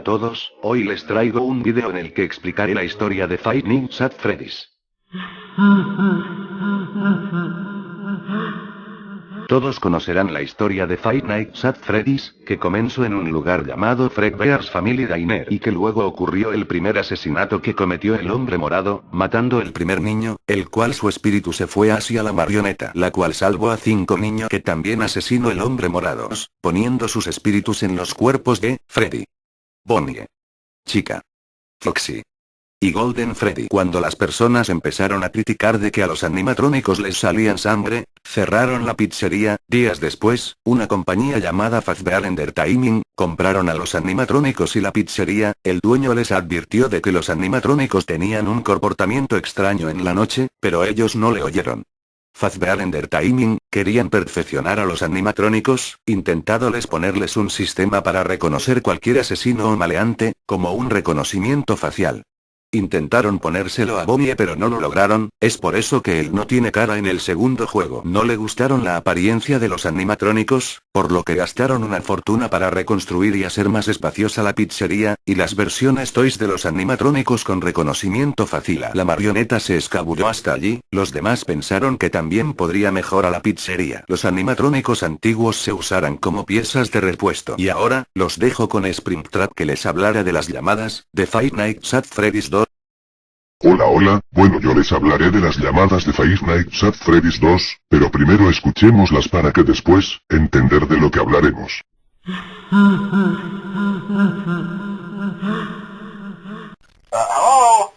a todos, hoy les traigo un vídeo en el que explicaré la historia de Five Nights at Freddy's. Todos conocerán la historia de Five Nights at Freddy's, que comenzó en un lugar llamado Fredbear's Family Diner y que luego ocurrió el primer asesinato que cometió el hombre morado, matando el primer niño, el cual su espíritu se fue hacia la marioneta, la cual salvó a 5 niños que también asesinó el hombre morado, poniendo sus espíritus en los cuerpos de Freddy, Bonnie, Chica, Foxy y Golden Freddy. Cuando las personas empezaron a criticar de que a los animatrónicos les salían sangre, cerraron la pizzería. Días después, una compañía llamada Fazbear Entertainment, compraron a los animatrónicos y la pizzería. El dueño les advirtió de que los animatrónicos tenían un comportamiento extraño en la noche, pero ellos no le oyeron. Fazbear Entertainment querían perfeccionar a los animatrónicos, intentándoles ponerles un sistema para reconocer cualquier asesino o maleante, como un reconocimiento facial. Intentaron ponérselo a Bonnie pero no lo lograron, es por eso que él no tiene cara en el segundo juego. No le gustaron la apariencia de los animatrónicos, por lo que gastaron una fortuna para reconstruir y hacer más espaciosa la pizzería, y las versiones toys de los animatrónicos con reconocimiento facial. La marioneta se escabulló hasta allí, los demás pensaron que también podría mejorar la pizzería. Los animatrónicos antiguos se usaran como piezas de repuesto. Y ahora, los dejo con Springtrap que les hablará de las llamadas, de Five Nights at Freddy's 2. Hola, bueno, yo les hablaré de las llamadas de Five Nights at Freddy's 2, pero primero escuchémoslas para que después, entender de lo que hablaremos. Hello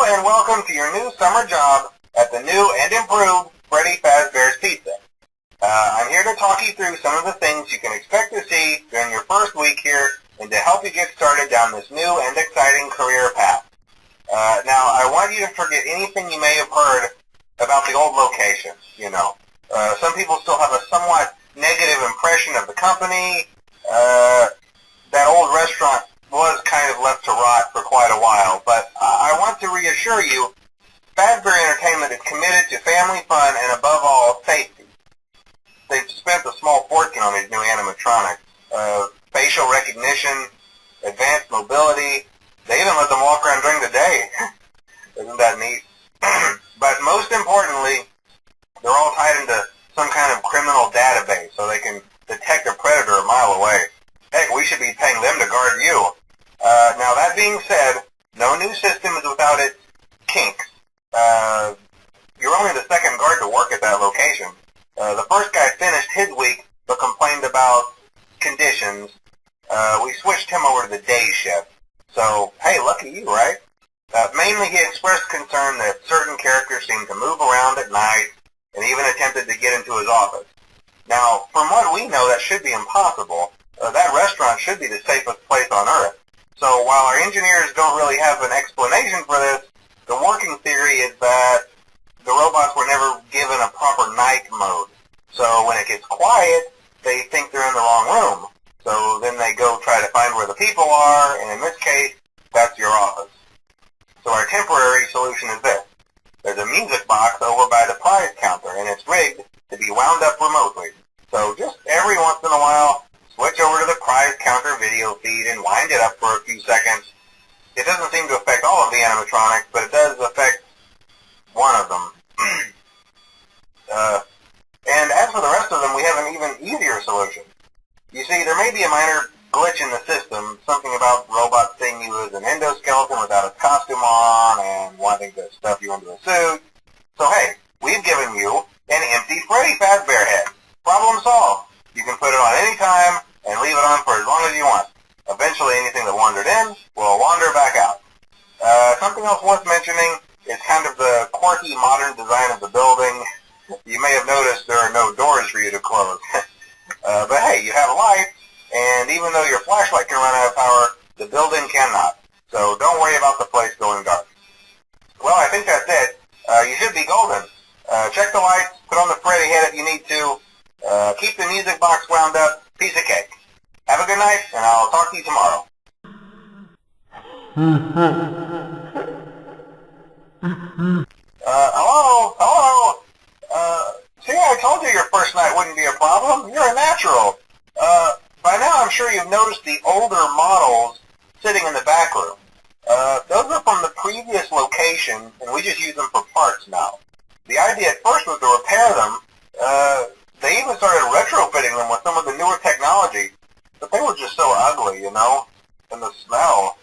and welcome to your new summer job at the new and improved Freddy Fazbear's Pizza. I'm here to talk you through some of the things you can expect to see during your first week here and to help you get started down this new and exciting career path. Now, I want you to forget anything you may have heard about the old location, you know. Some people still have a somewhat negative impression of the company. That old restaurant was kind of left to rot for quite a while, but I want to reassure you, Fazbear Entertainment is committed to family fun and above all, safety. They've spent a small fortune on these new animatronics. Facial recognition, advanced mobility, they even let them walk around during the day. Isn't that neat? But most importantly, they're all tied into some kind of criminal database so they can detect a predator a mile away. Heck, we should be paying them to guard you. Now that being said, no new system is without its kinks. You're only the second guard to work at that location. The first guy finished his week but complained about conditions. We switched him over to the day shift. So, hey, lucky you, right? Mainly he expressed concern that certain characters seemed to move around at night and even attempted to get into his office. Now, from what we know, that should be impossible. That restaurant should be the safest place on Earth. So while our engineers don't really have an explanation for this, the working theory is that the robots were never given a proper night mode. So when it gets quiet, they think they're in the wrong room. So then they go try to find where the people are, and in this case, that's your office. So our temporary solution is this. There's a music box over by the prize counter, and it's rigged to be wound up remotely. So just every once in a while, switch over to the prize counter video feed and wind it up for a few seconds. It doesn't seem to affect all of the animatronics, but it does affect one of them. And as for the rest of them, we have an even easier solution. You see, there may be a minor glitch in the system, something about robots seeing you as an endoskeleton without a costume on and wanting to stuff you into a suit. So hey, we've given you an empty Freddy Fazbear head. Problem solved. You can put it on any time and leave it on for as long as you want. Eventually anything that wandered in will wander back out. Something else worth mentioning is kind of the quirky modern design of the building. You may have noticed there are no doors for you to close. But hey, you have lights, and even though your flashlight can run out of power, the building cannot. So don't worry about the place going dark. Well, I think that's it. You should be golden. Check the lights, put on the Freddy head if you need to. Keep the music box wound up. Piece of cake. Have a good night, and I'll talk to you tomorrow. Hello? See, I told you your first night wouldn't be a problem. You're a natural. By now I'm sure notice the older models sitting in the back room. Those are from the previous location, and we just use them for parts now. The idea at first was to repair them. They even started retrofitting them with some of the newer technology, but they were just so ugly, you know, and the smell.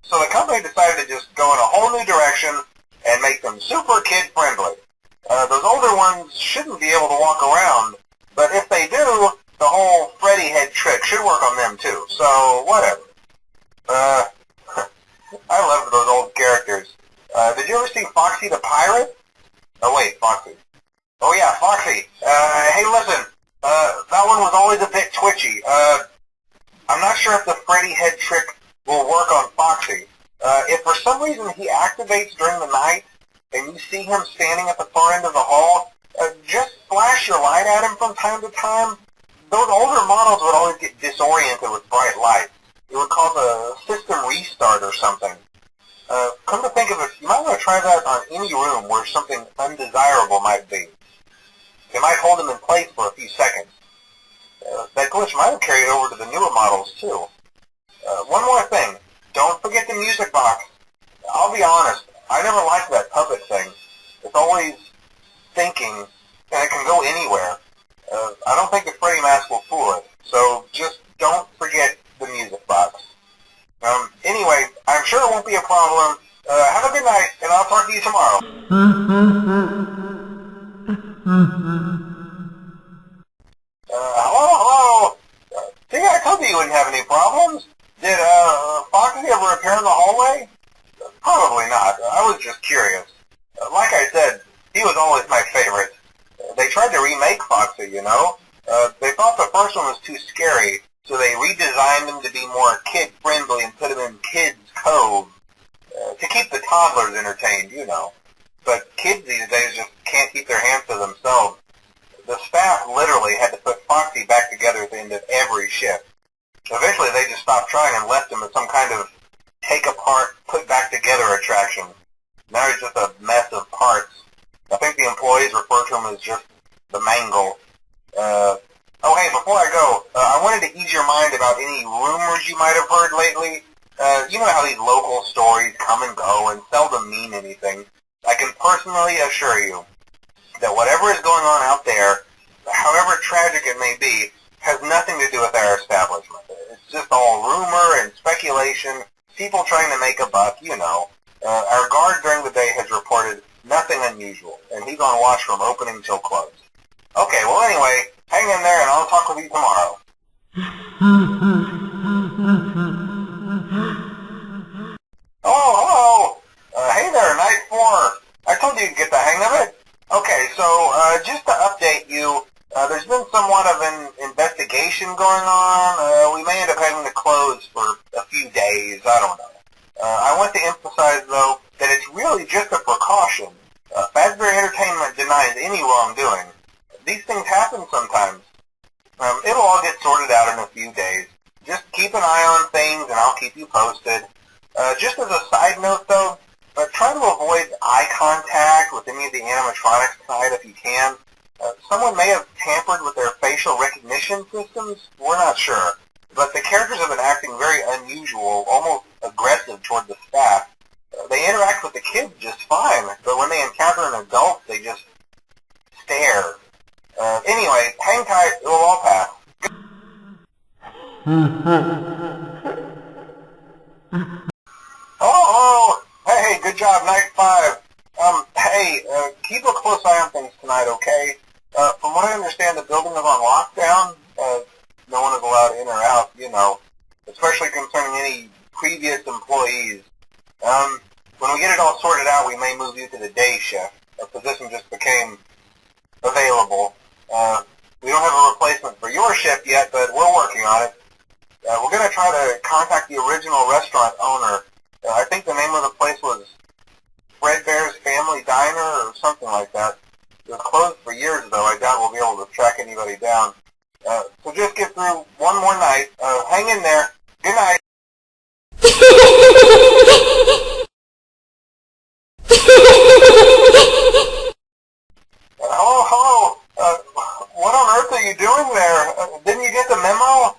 So the company decided to just go in a whole new direction and make them super kid-friendly. Those older ones shouldn't be able to walk around, but if they do, the whole Freddy head trick should work on them too, so whatever. I loved those old characters. Did you ever see Foxy the Pirate? Oh wait, Foxy. Oh yeah, Foxy. Hey listen, that one was always a bit twitchy. I'm not sure if the Freddy head trick will work on Foxy. If for some reason he activates during the night, and you see him standing at the far end of the hall, just flash your light at him from time to time. Those older models would always get disoriented with bright light. It would cause a system restart or something. Come to think of it, you might want to try that on any room where something undesirable might be. It might hold him in place for a few seconds. That glitch might have carried over to the newer models too. One more thing. Don't forget the music box. I'll be honest, I never liked that puppet thing. It's always thinking, and it can go anywhere. I don't think the Freddy mask will fool it, so just don't forget the music box. Anyway, I'm sure it won't be a problem. Have a good night, and I'll talk to you tomorrow. Hello? See, I told you wouldn't have any problems. Did, Foxy ever appear in the hallway? Probably not. I was just curious. Like I said, he was always my favorite. They tried to remake Foxy, you know? They thought the first one was too scary, so they redesigned him to be more kid-friendly and put him in Kids Cove. To keep the toddlers entertained, you know. But kids these days just can't keep their hands to themselves. The staff literally had to put Foxy back together at the end of every shift. Eventually they just stopped trying and left him as some kind of take-apart, put-back-together attraction. Now he's just a mess of parts. I think the employees refer to him as just the mangle. Oh hey, before I go, I wanted to ease your mind about any rumors you might have heard lately. You know how these local stories come and go and seldom mean anything. I can personally assure you that whatever is going on out there, however tragic it may be, has nothing to do with our establishment. It's just all rumor and speculation, people trying to make a buck, you know. Our guard during the day has reported nothing unusual, and he's on watch from opening till close. Okay, well anyway, hang in there and I'll talk with you tomorrow. Oh, hello! Hey there, Night 4. I told you to get the hang of it. Okay, so just to update you, there's been somewhat of an investigation going on. We may end up having to close for a few days. I don't know. I want to emphasize, though, that it's really just a precaution. Fazbear Entertainment denies any wrongdoing. These things happen sometimes. It'll all get sorted out in a few days. Just keep an eye on things, and I'll keep you posted. Just as a side note, though, try to avoid eye contact with any of the animatronics tonight if you can. Someone may have tampered with their facial recognition systems. We're not sure. But the characters have been acting very unusual, almost aggressive toward the staff. They interact with the kids just fine, but when they encounter an adult, they just stare. Anyway, hang tight. It will all pass. Oh, hey, good job, Night 5. Hey, keep a close eye on things tonight, okay? From what I understand, the building is on lockdown. No one is allowed in or out, you know, especially concerning any previous employees. When we get it all sorted out, we may move you to the day shift. A position just became available. We don't have a replacement for your shift yet, but we're working on it. We're going to try to contact the original restaurant owner. I think the name of the place was Fredbear's Family Diner or something like that. It was closed for years, though. I doubt we'll be able to track anybody down. So just get through one more night. Hang in there. Good night. Hello? What on earth are you doing there? Didn't you get the memo?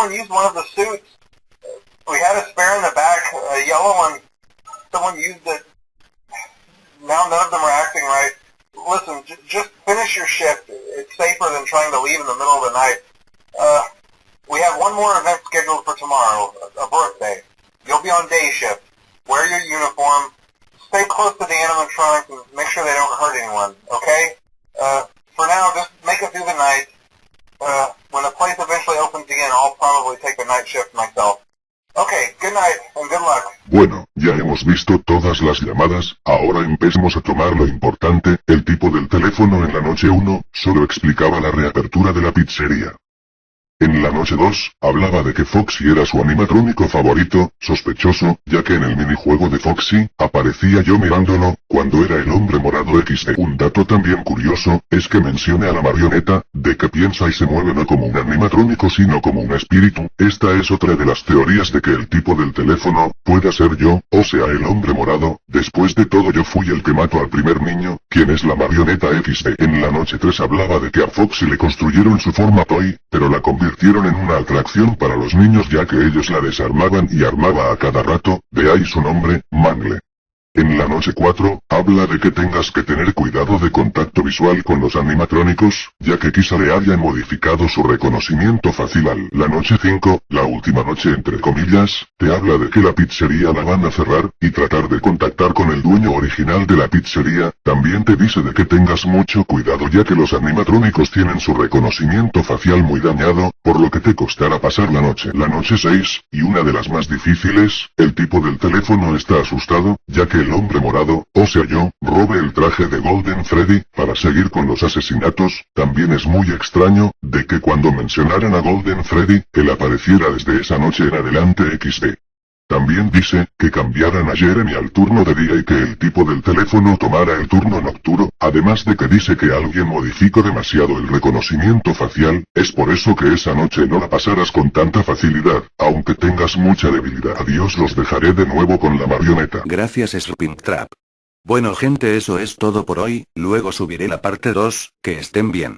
someone used one of the suits. We had a spare in the back, a yellow one. Someone used it. Now none of them are acting right. Listen, just finish your shift. It's safer than trying to leave in the middle of the night. We have one more event scheduled for tomorrow, a birthday. You'll be on day shift. Wear your uniform. Stay close to the animatronics and make sure they don't hurt anyone, okay? For now, just make it through the night. When the place eventually opens again, I'll probably take the night shift myself. Okay, good night and good luck. Bueno, ya hemos visto todas las llamadas, ahora empecemos a tomar lo importante. El tipo del teléfono en la noche 1, solo explicaba la reapertura de la pizzería. En la noche 2, hablaba de que Foxy era su animatrónico favorito, sospechoso, ya que en el minijuego de Foxy, aparecía yo mirándolo, cuando era el hombre morado XD. Un dato también curioso, es que mencione a la marioneta, de que piensa y se mueve no como un animatrónico sino como un espíritu. Esta es otra de las teorías de que el tipo del teléfono, pueda ser yo, o sea el hombre morado. Después de todo yo fui el que mató al primer niño, quien es la marioneta XD. En la noche 3 hablaba de que a Foxy le construyeron su forma toy, pero la convirtieron en una atracción para los niños ya que ellos la desarmaban y armaba a cada rato, de ahí su nombre, Mangle. En la noche 4, habla de que tengas que tener cuidado de contacto visual con los animatrónicos, ya que quizá le hayan modificado su reconocimiento facial. La noche 5, la última noche entre comillas, te habla de que la pizzería la van a cerrar, y tratar de contactar con el dueño original de la pizzería. También te dice de que tengas mucho cuidado ya que los animatrónicos tienen su reconocimiento facial muy dañado, por lo que te costará pasar la noche. La noche 6, y una de las más difíciles, el tipo del teléfono está asustado, ya que el hombre morado, o sea yo, robe el traje de Golden Freddy, para seguir con los asesinatos. También es muy extraño, de que cuando mencionaran a Golden Freddy, él apareciera desde esa noche en adelante XD. También dice, que cambiaran a Jeremy al turno de día y que el tipo del teléfono tomara el turno nocturno, además de que dice que alguien modificó demasiado el reconocimiento facial, es por eso que esa noche no la pasarás con tanta facilidad, aunque tengas mucha debilidad. Adiós, los dejaré de nuevo con la marioneta. Gracias Springtrap. Bueno gente, eso es todo por hoy, luego subiré la parte 2, que estén bien.